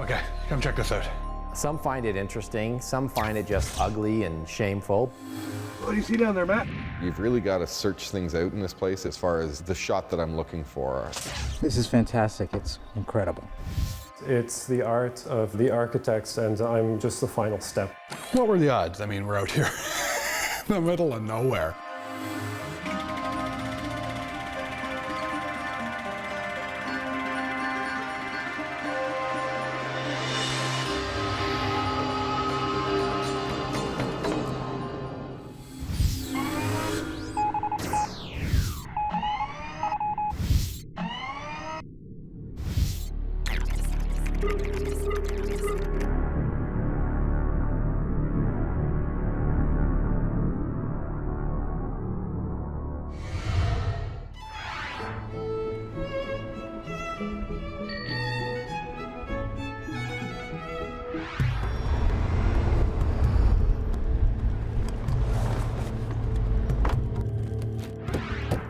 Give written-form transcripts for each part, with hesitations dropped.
Okay, come check this out. Some find it interesting, some find it just ugly and shameful. What do you see down there, Matt? You've really got to search things out in this place as far as the shot that I'm looking for. This is fantastic. It's incredible. It's the art of the architects, and I'm just the final step. What were the odds? I mean, we're out here in the middle of nowhere.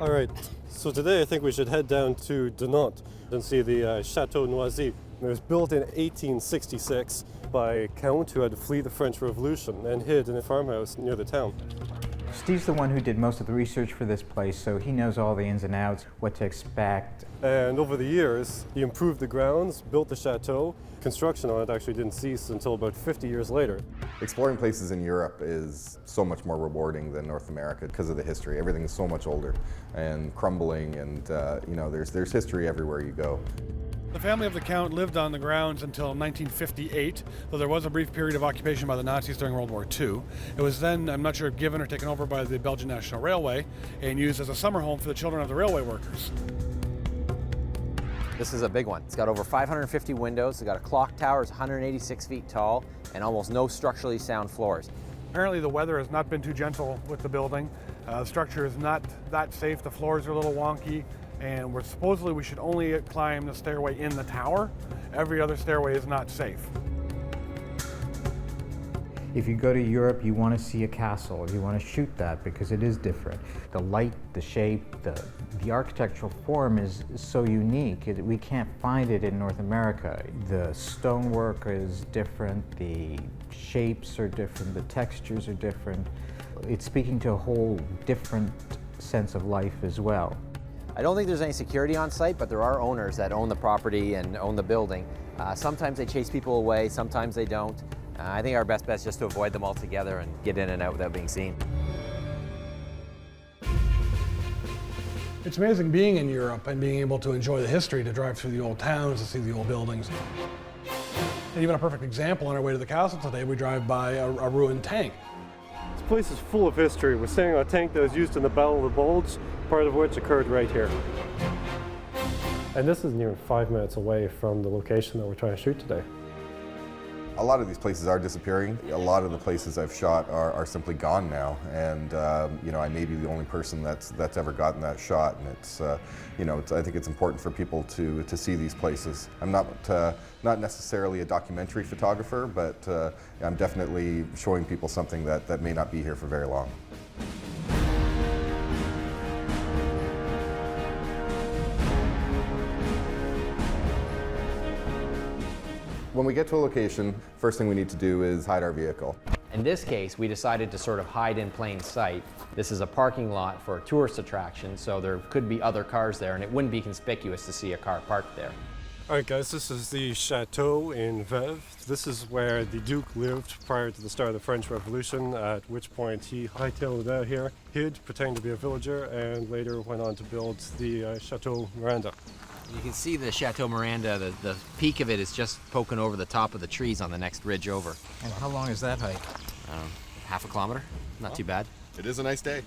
All right, so today I think we should head down to Dinant and see the Chateau Noisy. It was built in 1866 by a count who had to flee the French Revolution and hid in a farmhouse near the town. Steve's the one who did most of the research for this place, so he knows all the ins and outs, what to expect. And over the years, he improved the grounds, built the chateau. Construction on it actually didn't cease until about 50 years later. Exploring places in Europe is so much more rewarding than North America because of the history. Everything is so much older and crumbling, and you know, there's history everywhere you go. The family of the Count lived on the grounds until 1958, though there was a brief period of occupation by the Nazis during World War II. It was then, I'm not sure if given or taken over by the Belgian National Railway and used as a summer home for the children of the railway workers. This is a big one. It's got over 550 windows, it's got a clock tower, it's 186 feet tall, and almost no structurally sound floors. Apparently the weather has not been too gentle with the building. The structure is not that safe, the floors are a little wonky, and we should only climb the stairway in the tower. Every other stairway is not safe. If you go to Europe, you want to see a castle. You want to shoot that because it is different. The light, the shape, the architectural form is so unique. We can't find it in North America. The stonework is different, the shapes are different, the textures are different. It's speaking to a whole different sense of life as well. I don't think there's any security on site, but there are owners that own the property and own the building. Sometimes they chase people away, sometimes they don't. I think our best bet is just to avoid them altogether and get in and out without being seen. It's amazing being in Europe and being able to enjoy the history, to drive through the old towns, to see the old buildings. And even a perfect example, on our way to the castle today, we drive by a ruined tank. This place is full of history. We're standing on a tank that was used in the Battle of the Bulge, part of which occurred right here. And this is near 5 minutes away from the location that we're trying to shoot today. A lot of these places are disappearing. A lot of the places I've shot are simply gone now, and you know, I may be the only person that's ever gotten that shot. And it's you know, I think it's important for people to see these places. I'm not necessarily a documentary photographer, but I'm definitely showing people something that may not be here for very long. When we get to a location, first thing we need to do is hide our vehicle. In this case, we decided to sort of hide in plain sight. This is a parking lot for a tourist attraction, so there could be other cars there, and it wouldn't be conspicuous to see a car parked there. All right, guys, this is the chateau in Vevey. This is where the Duke lived prior to the start of the French Revolution, at which point he hightailed it out here, hid, pretending to be a villager, and later went on to build the Chateau Miranda. You can see the Chateau Miranda, the peak of it is just poking over the top of the trees on the next ridge over. And how long is that hike? Half a kilometer, not too bad. It is a nice day.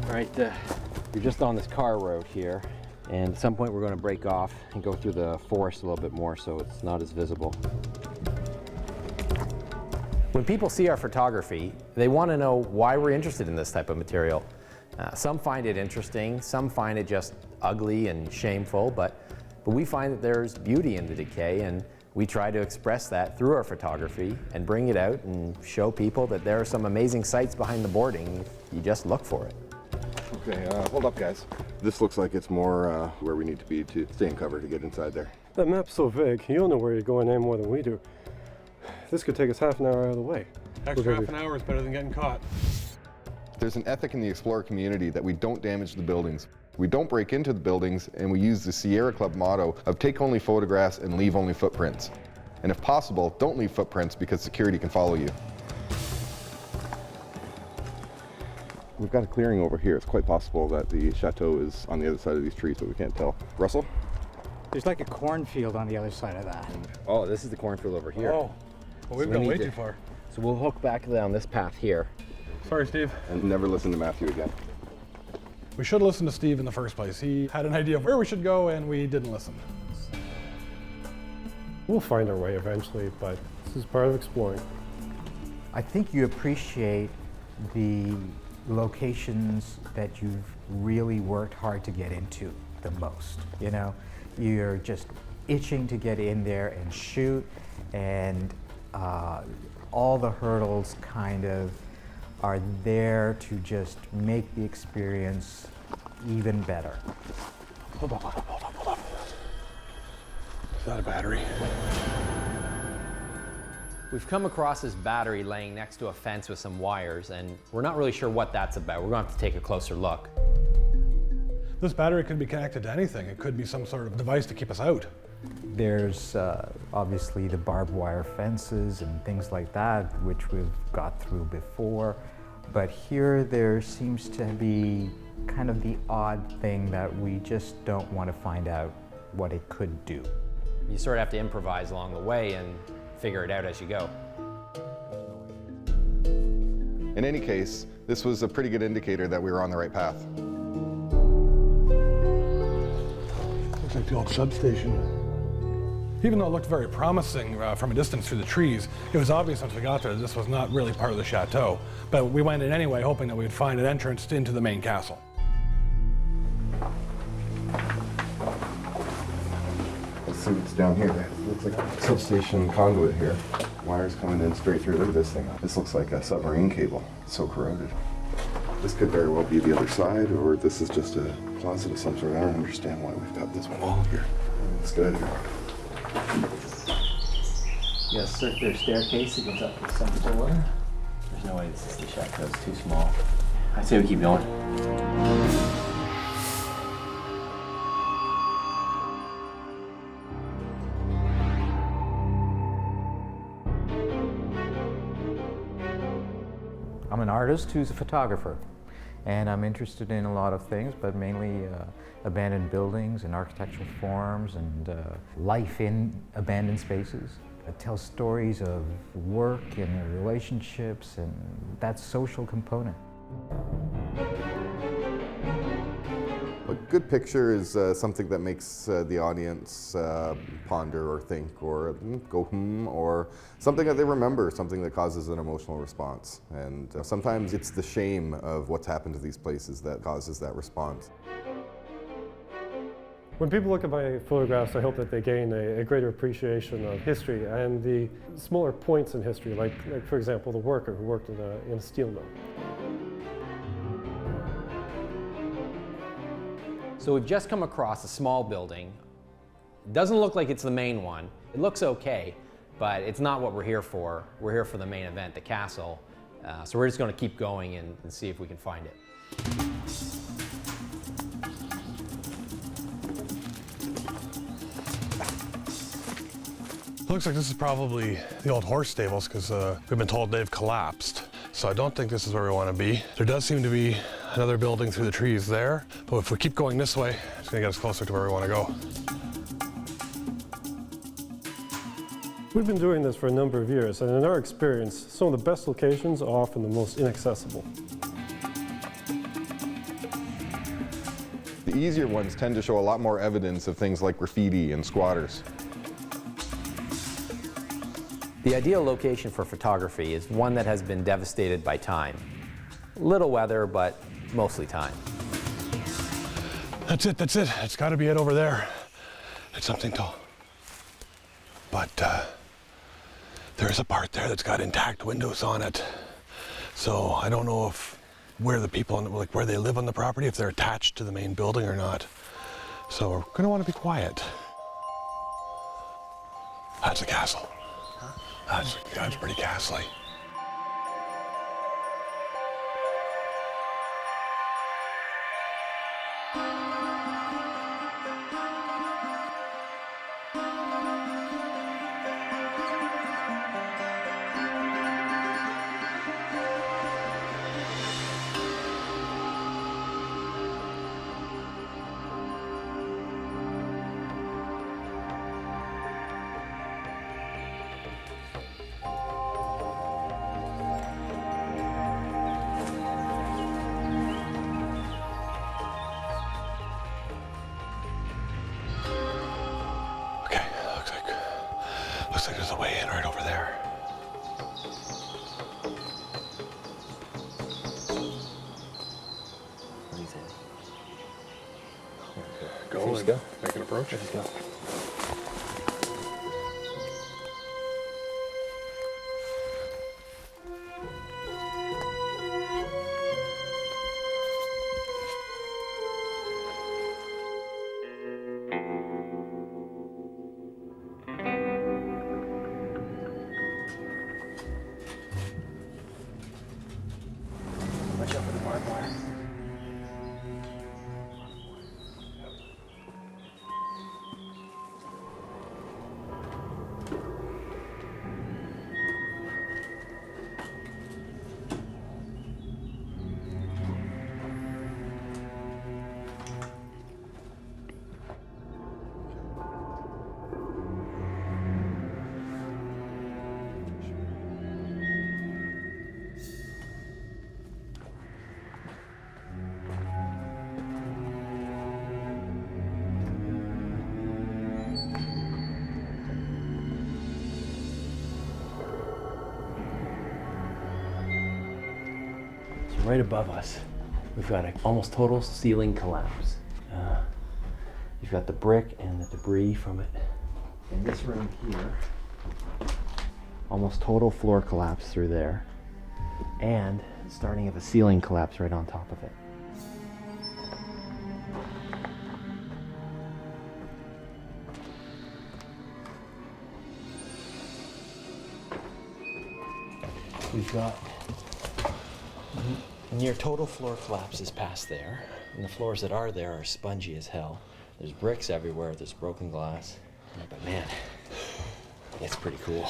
All right, you're just on this car road here, and at some point we're going to break off and go through the forest a little bit more so it's not as visible. When people see our photography, they want to know why we're interested in this type of material. Some find it interesting, some find it just ugly and shameful, but we find that there's beauty in the decay, and we try to express that through our photography and bring it out and show people that there are some amazing sights behind the boarding if you just look for it. Okay, hold up, guys. This looks like it's more where we need to be to stay in cover to get inside there. That map's so vague, you don't know where you're going any more than we do. This could take us half an hour out of the way. Extra half an hour is better than getting caught. There's an ethic in the explorer community that we don't damage the buildings. We don't break into the buildings, and we use the Sierra Club motto of take only photographs and leave only footprints. And if possible, don't leave footprints because security can follow you. We've got a clearing over here. It's quite possible that the chateau is on the other side of these trees, but we can't tell. Russell? There's like a cornfield on the other side of that. Oh, this is the cornfield over here. Oh, well, we've gone way too far. So we'll hook back down this path here. Sorry, Steve. And never listen to Matthew again. We should have listened to Steve in the first place. He had an idea of where we should go, and we didn't listen. We'll find our way eventually, but this is part of exploring. I think you appreciate the locations that you've really worked hard to get into the most. You know, you're just itching to get in there and shoot, and all the hurdles kind of are there to just make the experience even better. Hold up. Is that a battery? We've come across this battery laying next to a fence with some wires, and we're not really sure what that's about. We're going to have to take a closer look. This battery could be connected to anything. It could be some sort of device to keep us out. There's obviously the barbed wire fences and things like that, which we've got through before. But here there seems to be kind of the odd thing that we just don't want to find out what it could do. You sort of have to improvise along the way and figure it out as you go. In any case, this was a pretty good indicator that we were on the right path. Looks like the old substation. Even though it looked very promising from a distance through the trees, it was obvious once we got there that this was not really part of the chateau. But we went in anyway, hoping that we would find an entrance into the main castle. Let's see what's down here. It looks like a substation conduit here. Wires coming in straight through. Look at this thing. This looks like a submarine cable. It's so corroded. This could very well be the other side, or this is just a closet of some sort. I don't understand why we've got this wall here. Let's get out of here. You got a circular staircase that goes up to the second floor. There's no way this is the chateau, it's too small. I'd say we keep going. I'm an artist who's a photographer, and I'm interested in a lot of things, but mainly abandoned buildings and architectural forms and life in abandoned spaces. It tells stories of work and relationships and that social component. A good picture is something that makes the audience ponder or think or go or something that they remember, something that causes an emotional response. And sometimes it's the shame of what's happened to these places that causes that response. When people look at my photographs, I hope that they gain a greater appreciation of history and the smaller points in history, like for example, the worker who worked in a steel mill. So we've just come across a small building. It doesn't look like it's the main one. It looks okay, but it's not what we're here for. We're here for the main event, the castle. So we're just going to keep going and see if we can find it. Looks like this is probably the old horse stables because we've been told they've collapsed. So I don't think this is where we want to be. There does seem to be another building through the trees there, but if we keep going this way, it's going to get us closer to where we want to go. We've been doing this for a number of years, and in our experience, some of the best locations are often the most inaccessible. The easier ones tend to show a lot more evidence of things like graffiti and squatters. The ideal location for photography is one that has been devastated by time. Little weather, but mostly time. That's it. It's got to be it over there. It's something tall. But there's a part there that's got intact windows on it. So I don't know if where the people, like where they live on the property, if they're attached to the main building or not. So we're gonna want to be quiet. That's a castle. That's pretty castly. Looks like there's a way in right over there. What do you think? Go and make an approach. Let's go. Watch out for the barbed wire. Right above us, we've got an almost total ceiling collapse. You've got the brick and the debris from it. In this room here, almost total floor collapse through there, and starting of a ceiling collapse right on top of it. We've got near total floor collapses past there, and the floors that are there are spongy as hell. There's bricks everywhere, there's broken glass, but man, it's pretty cool.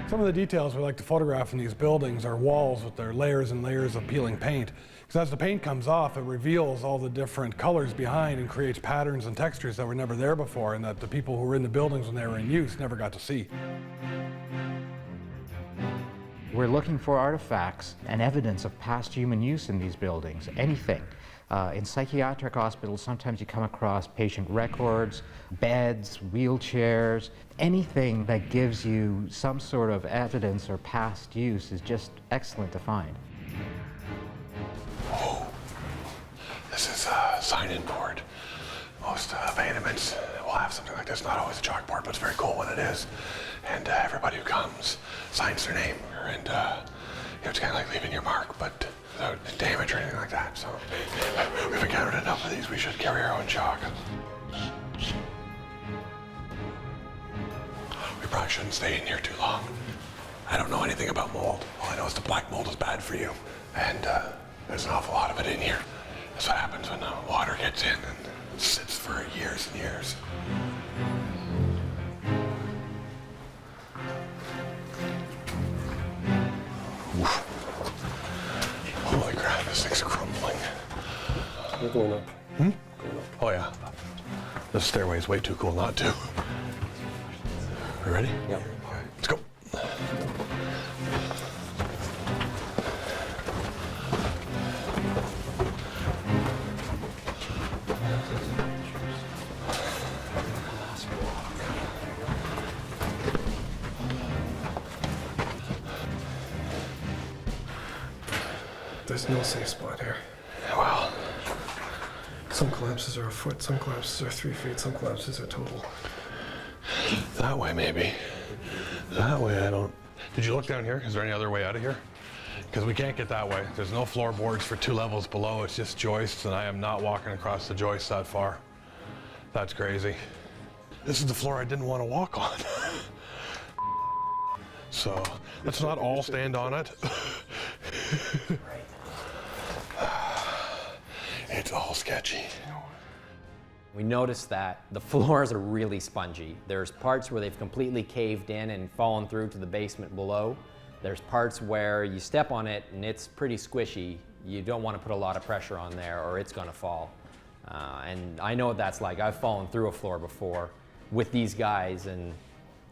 Some of the details we like to photograph in these buildings are walls with their layers and layers of peeling paint. Because as the paint comes off, it reveals all the different colors behind and creates patterns and textures that were never there before and that the people who were in the buildings when they were in use never got to see. We're looking for artifacts and evidence of past human use in these buildings, anything. In psychiatric hospitals, sometimes you come across patient records, beds, wheelchairs. Anything that gives you some sort of evidence or past use is just excellent to find. Oh, this is a sign-in board. Most abandonments will have something like this. Not always a chalkboard, but it's very cool when it is. And everybody who comes signs their name. And it's kind of like leaving your mark, but without damage or anything like that. So we've encountered enough of these. We should carry our own chalk. We probably shouldn't stay in here too long. I don't know anything about mold. All I know is the black mold is bad for you. And there's an awful lot of it in here. That's what happens when the water gets in and sits for years and years. Oof. Holy crap, this thing's crumbling. We're going up. Going up. Oh yeah. This stairway is way too cool not to. We ready? Yep. Let's go. There's no safe spot here. Well, Some collapses are a foot, some collapses are 3 feet, some collapses are total. that way maybe. That way I don't... Did you look down here? Is there any other way out of here? Because we can't get that way. There's no floorboards for 2 levels below. It's just joists, and I am not walking across the joists that far. That's crazy. This is the floor I didn't want to walk on. So let's not all stand on it. It's all sketchy. We noticed that the floors are really spongy. There's parts where they've completely caved in and fallen through to the basement below. There's parts where you step on it and it's pretty squishy. You don't want to put a lot of pressure on there or it's going to fall. And I know what that's like. I've fallen through a floor before with these guys and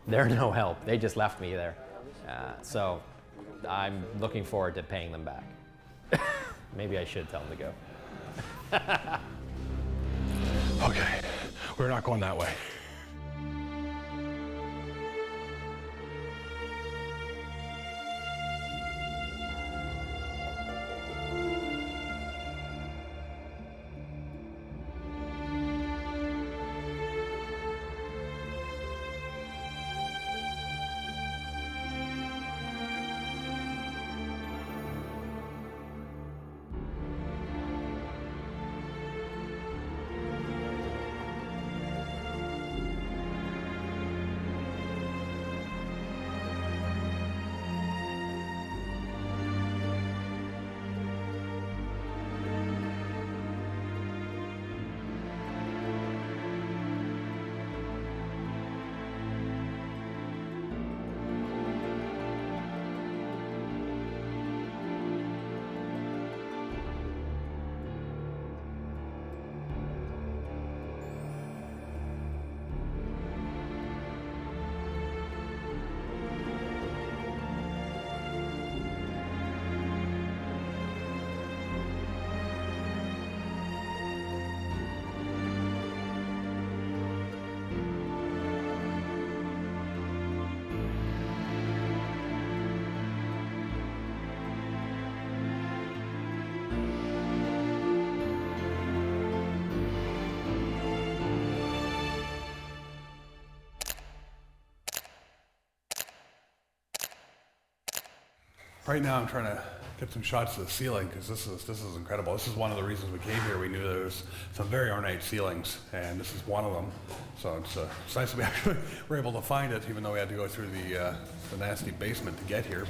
they're no help. They just left me there. So I'm looking forward to paying them back. Maybe I should tell them to go. Okay, we're not going that way. Right now I'm trying to get some shots of the ceiling because this is incredible. This is one of the reasons we came here. We knew there was some very ornate ceilings and this is one of them. So it's nice that we actually were able to find it even though we had to go through the nasty basement to get here.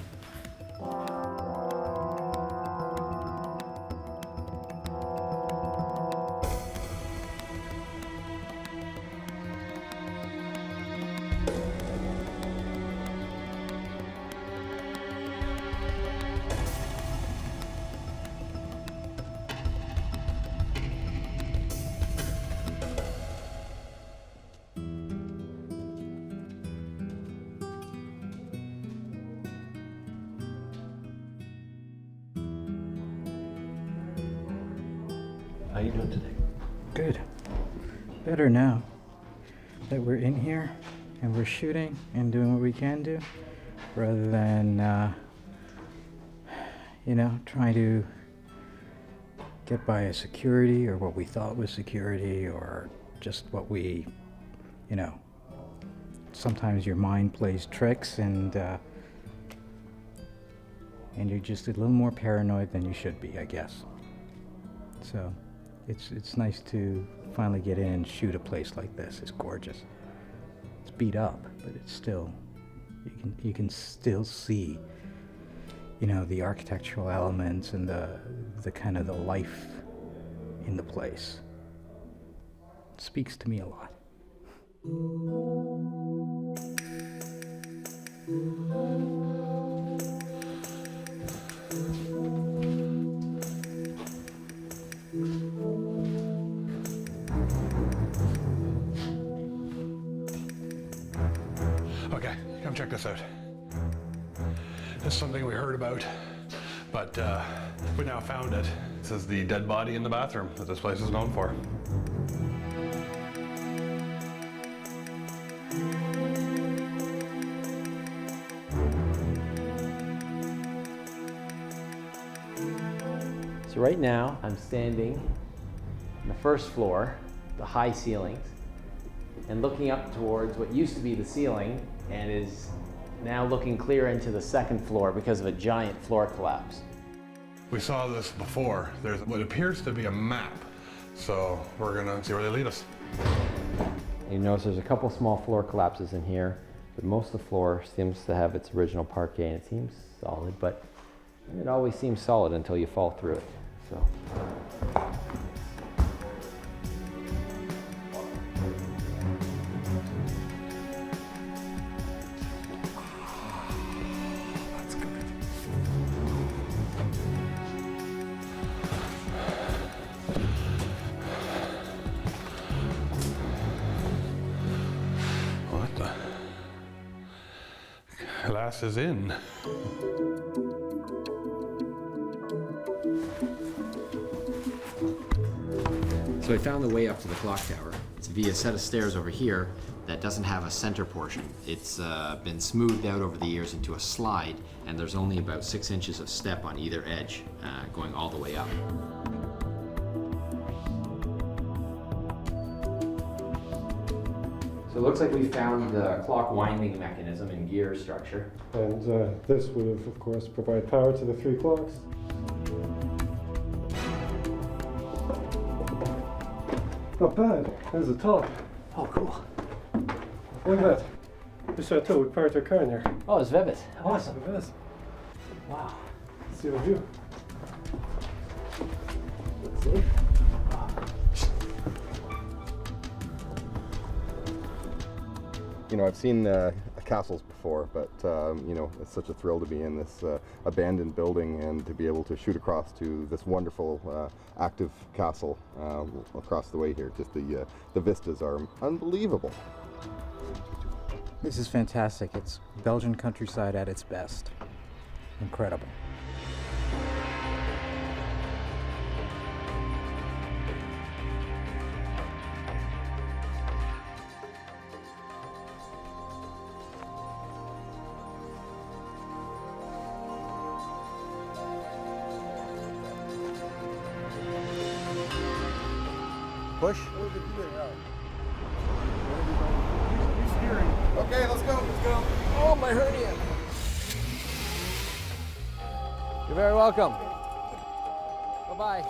How are you doing today? Good. Better now that we're in here and we're shooting and doing what we can do, rather than, trying to get by a security or what we thought was security or just what we, sometimes your mind plays tricks and you're just a little more paranoid than you should be, I guess. So it's nice to finally get in and shoot a place like this. It's gorgeous. It's beat up, but it's still, you can still see, the architectural elements and the kind of the life in the place. It speaks to me a lot. Okay, come check this out. This is something we heard about, but we now found it. This is the dead body in the bathroom that this place is known for. So right now, I'm standing on the first floor, the high ceilings, and looking up towards what used to be the ceiling and is now looking clear into the second floor because of a giant floor collapse. We saw this before. There's what appears to be a map. So we're gonna see where they lead us. You notice there's a couple small floor collapses in here, but most of the floor seems to have its original parquet and it seems solid, but it always seems solid until you fall through it. So. What the? Glass is in. So I found the way up to the clock tower. It's via a set of stairs over here that doesn't have a center portion. It's been smoothed out over the years into a slide, and there's only about 6 inches of step on either edge going all the way up. So it looks like we found the clock winding mechanism and gear structure. And this would, of course, provide power to the 3 clocks. Not bad. There's the top. Oh, cool. Look at that. The chateau with parked our car in here. Oh, it's vivid. Awesome. Look at this. Wow. Let's see the view. Let's see. You know, I've seen castles before, but you know, it's such a thrill to be in this abandoned building and to be able to shoot across to this wonderful active castle across the way here. Just the vistas are unbelievable. This is fantastic. It's Belgian countryside at its best. Incredible. Push. Okay, let's go. Let's go. Oh, my hernia. You're very welcome. Bye-bye.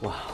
Wow.